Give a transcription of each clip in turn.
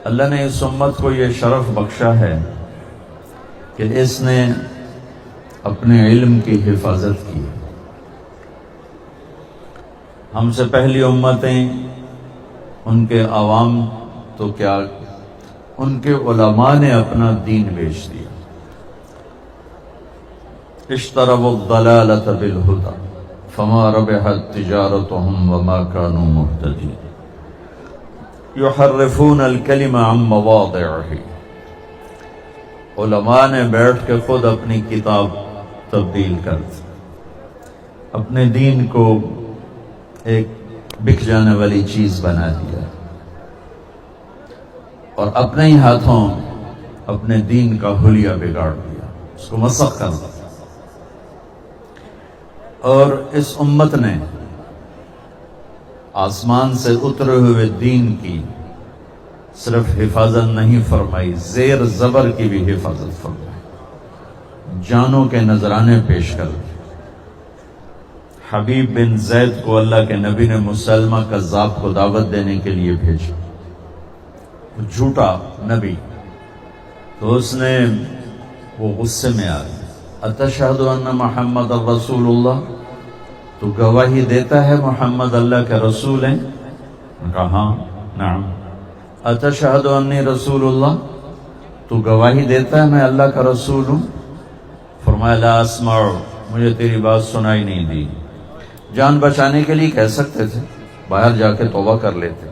اللہ نے اس امت کو یہ شرف بخشا ہے کہ اس نے اپنے علم کی حفاظت کی۔ ہم سے پہلی امتیں، ان کے عوام تو کیا، ان کے علماء نے اپنا دین بیچ دیا۔ اشتروا الضلالۃ بالہدی فما ربحت تجارتهم وما كانوا مهتدین یحرفون الکلم عن مواضعہ۔ علماء نے بیٹھ کے خود اپنی کتاب تبدیل کر دی، اپنے دین کو ایک بک جانے والی چیز بنا دیا، اور اپنے ہی ہاتھوں اپنے دین کا حلیہ بگاڑ دیا، اس کو مسخ کر دیا۔ اور اس امت نے آسمان سے اترے ہوئے دین کی صرف حفاظت نہیں فرمائی، زیر زبر کی بھی حفاظت فرمائی، جانوں کے نذرانے پیش کر دی۔ حبیب بن زید کو اللہ کے نبی نے مسلمہ کذاب کو دعوت دینے کے لیے بھیجا، جھوٹا نبی، تو اس نے وہ غصے میں آ گیا، اتشہد ان محمد رسول اللہ، تو گواہی دیتا ہے محمد اللہ کے رسول ہیں؟ کہا ہاں، نعم۔ اتشہد انی رسول اللہ، تو گواہی دیتا ہے میں اللہ کا رسول ہوں؟ فرمایا لا اسمع، مجھے تیری بات سنائی نہیں دی۔ جان بچانے کے لیے کہہ سکتے تھے، باہر جا کے توبہ کر لیتے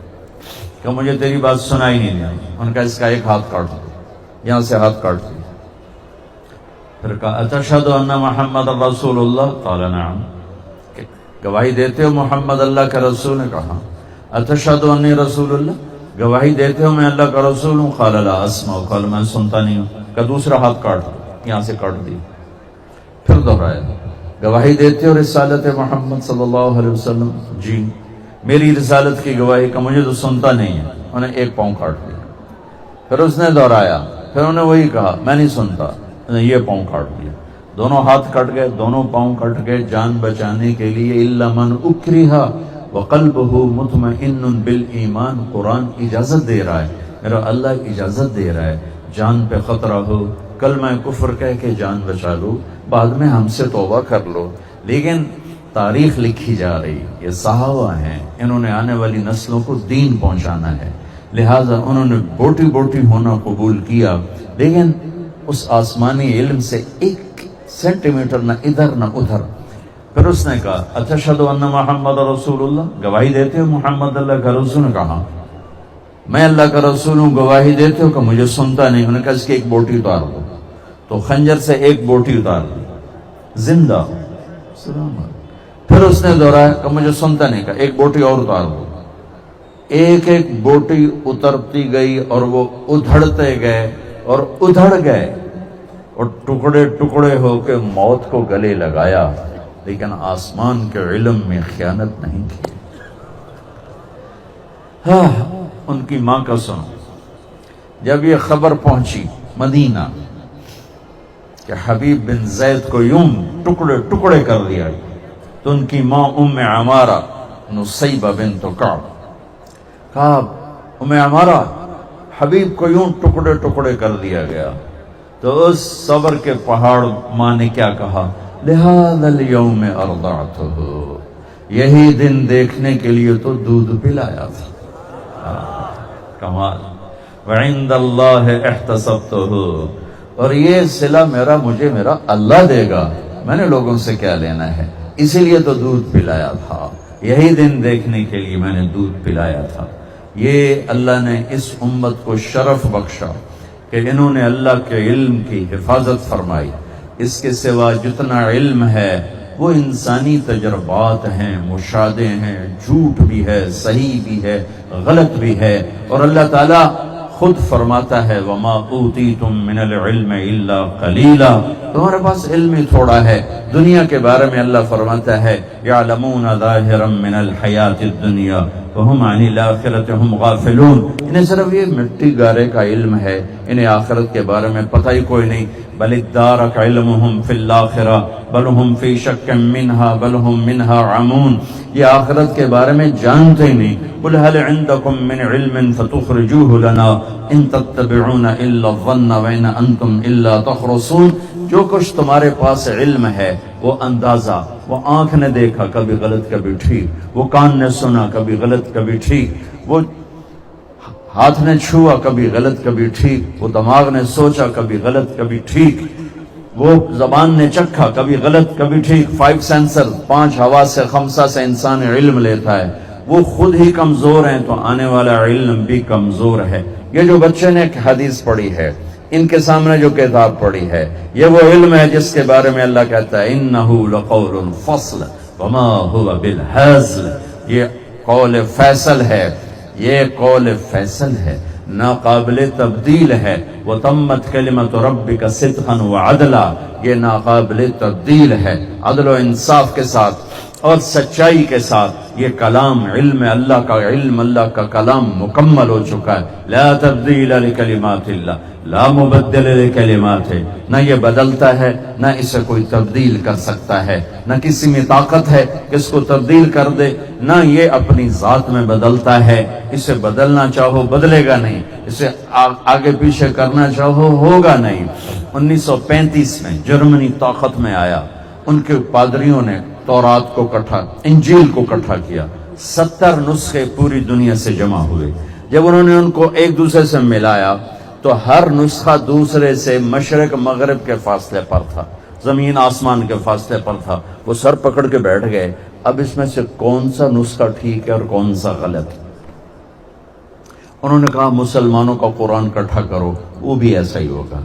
کہ مجھے تیری بات سنائی نہیں دی۔ ان کا اس کا ایک ہاتھ کاٹ دو، یہاں سے ہاتھ کاٹ دیا۔ پھر کہا اتشہد ان محمد رسول اللہ، قال نعم، گواہی دیتے ہو محمد اللہ کا رسول نے؟ کہا اتشہد انی رسول اللہ، گواہی دیتے ہو میں اللہ کا رسول ہوں؟ قال لا اسمع، قال میں سنتا نہیں ہوں۔ کہ دوسرا ہاتھ کاٹ دو، یہاں سے کاٹ دی۔ پھر دہرایا گواہی دیتے ہو رسالت محمد صلی اللہ علیہ وسلم؟ جی، میری رسالت کی گواہی کا مجھے تو سنتا نہیں ہے۔ انہیں ایک پاؤں کاٹ دیا۔ پھر اس نے دہرایا، پھر انہیں وہی کہا میں نہیں سنتا، انہیں یہ پاؤں کاٹ دیا۔ دونوں ہاتھ کٹ گئے، دونوں پاؤں کٹ گئے جان بچانے کے لیے۔ الا من اکرہ وقلبہ مطمئن بالایمان، قرآن اجازت دے رہا ہے، میرا اللہ اجازت دے رہا ہے، جان پہ خطرہ ہو کلمہ کفر کہہ کے جان بچا لو، بعد میں ہم سے توبہ کر لو۔ لیکن تاریخ لکھی جا رہی، یہ صحابہ ہیں، انہوں نے آنے والی نسلوں کو دین پہنچانا ہے، لہٰذا انہوں نے بوٹی بوٹی ہونا قبول کیا، لیکن اس آسمانی علم سے ایک سینٹی میٹر نہ ادھر نہ ادھر۔ پھر اس نے کہا اتشہد ان محمد رسول اللہ، گواہی دیتے ہو محمد اللہ کا رسول نے؟ کہا میں اللہ کا رسول ہوں، گواہی دیتے ہو؟ کہ مجھے سنتا نہیں۔ انہوں نے کہا اس کی ایک بوٹی اتار دو، تو خنجر سے ایک بوٹی اتار دی، زندہ۔ پھر اس نے دہرایا کہ مجھے سنتا نہیں، کہا ایک بوٹی اور اتار دو۔ ایک ایک بوٹی اترتی گئی اور وہ ادھڑتے گئے اور ادھڑ گئے اور ٹکڑے ٹکڑے ہو کے موت کو گلے لگایا، لیکن آسمان کے علم میں خیانت نہیں کی۔ ان کی ماں کا سنو، جب یہ خبر پہنچی مدینہ کہ حبیب بن زید کو یوں ٹکڑے ٹکڑے کر دیا، تو ان کی ماں ام عمارہ نصیبہ بنت کعب، کہا ام عمارہ حبیب کو یوں ٹکڑے ٹکڑے کر دیا گیا۔ تو اس صبر کے پہاڑ ماں نے کیا کہا، لہذا اليوم ارضعتہ، یہی دن دیکھنے کے لیے تو دودھ پلایا تھا۔ کمال، وعند اللہ احتسبتہ، اور یہ صلہ مجھے میرا اللہ دے گا، میں نے لوگوں سے کیا لینا ہے، اسی لیے تو دودھ پلایا تھا، یہی دن دیکھنے کے لیے میں نے دودھ پلایا تھا۔ یہ اللہ نے اس امت کو شرف بخشا کہ انہوں نے اللہ کے علم کی حفاظت فرمائی۔ اس کے سوا جتنا علم ہے وہ انسانی تجربات ہیں، مشاہدے ہیں، جھوٹ بھی ہے، صحیح بھی ہے، غلط بھی ہے، اور اللہ تعالیٰ خود فرماتا ہے وَمَا أُوتِيتُم مِّنَ الْعِلْمِ إِلَّا قَلِيلًا، تمہارے پاس علم ہی تھوڑا ہے۔ دنیا کے بارے میں اللہ فرماتا ہے يَعْلَمُونَ ظَاهِرًا مِّنَ الْحَيَاةِ الدُّنْيَا وَهُمْ عَنِ الْآخِرَةِ هُمْ غَافِلُونَ، انہیں صرف یہ مٹی گارے کا علم ہے، انہیں آخرت کے بارے میں پتہ ہی کوئی نہیں۔ بل ادارک علمهم فی الآخرہ بل هم فی شک منها بل هم منها عمون، یہ آخرت کے بارے میں جانتے ہی نہیں۔ قل هل عندکم من علم فتخرجوه لنا، ان تتبعون الا الظن وان انتم الا تخرصون، جو کچھ تمہارے پاس علم ہے وہ اندازہ، وہ آنکھ نے دیکھا کبھی غلط کبھی ٹھیک، وہ کان نے سنا کبھی غلط کبھی ٹھیک، وہ ہاتھ نے چھوا کبھی غلط کبھی ٹھیک، وہ دماغ نے سوچا کبھی غلط کبھی ٹھیک، وہ زبان نے چکھا کبھی غلط کبھی ٹھیک۔ 5 سینسر، 5 حواس سے 5 سے انسان علم لیتا ہے، وہ خود ہی کمزور ہیں تو آنے والا علم بھی کمزور ہے۔ یہ جو بچے نے ایک حدیث پڑھی ہے، ان کے سامنے جو کتاب پڑھی ہے، یہ وہ علم ہے جس کے بارے میں اللہ کہتا ہے انہو لقول فصل وما هو بالہزل، یہ قول فیصل ہے، یہ قول فیصل ہے، ناقابل تبدیل ہے۔ وَتَمَّتْ كَلِمَةُ رَبِّكَ صِدْقًا وَعَدْلًا، یہ ناقابل تبدیل ہے، عدل و انصاف کے ساتھ اور سچائی کے ساتھ۔ یہ کلام علم اللہ کا کلام مکمل ہو چکا ہے۔ لا تبدیل لکلمات اللہ، لا مبدل لکلمات، نہ یہ بدلتا ہے نہ اسے کوئی تبدیل کر سکتا ہے، نہ کسی میں طاقت ہے کہ اس کو تبدیل کر دے، نہ یہ اپنی ذات میں بدلتا ہے، اسے بدلنا چاہو بدلے گا نہیں، اسے آگے پیچھے کرنا چاہو ہوگا نہیں۔ 1935 میں جرمنی طاقت میں آیا، ان کے پادریوں نے تورات کو انجیل کو اکٹھا کیا، 70 نسخے پوری دنیا سے جمع ہوئے۔ جب انہوں نے ان کو ایک دوسرے سے ملایا تو ہر نسخہ دوسرے سے مشرق مغرب کے فاصلے پر تھا، زمین آسمان کے فاصلے پر تھا۔ وہ سر پکڑ کے بیٹھ گئے، اب اس میں سے کون سا نسخہ ٹھیک ہے اور کون سا غلط؟ انہوں نے کہا مسلمانوں کا قرآن اکٹھا کرو، وہ بھی ایسا ہی ہوگا۔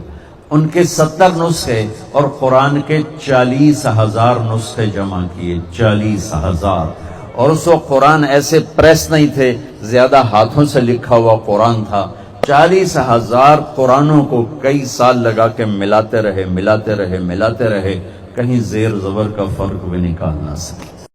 ان کے 70 نسخے اور قرآن کے 40,000 نسخے جمع کیے، 40,000۔ اور اس وقت قرآن ایسے پریس نہیں تھے، زیادہ ہاتھوں سے لکھا ہوا قرآن تھا۔ 40,000 قرآنوں کو کئی سال لگا کے ملاتے رہے، کہیں زیر زبر کا فرق بھی نکال نہ سکے۔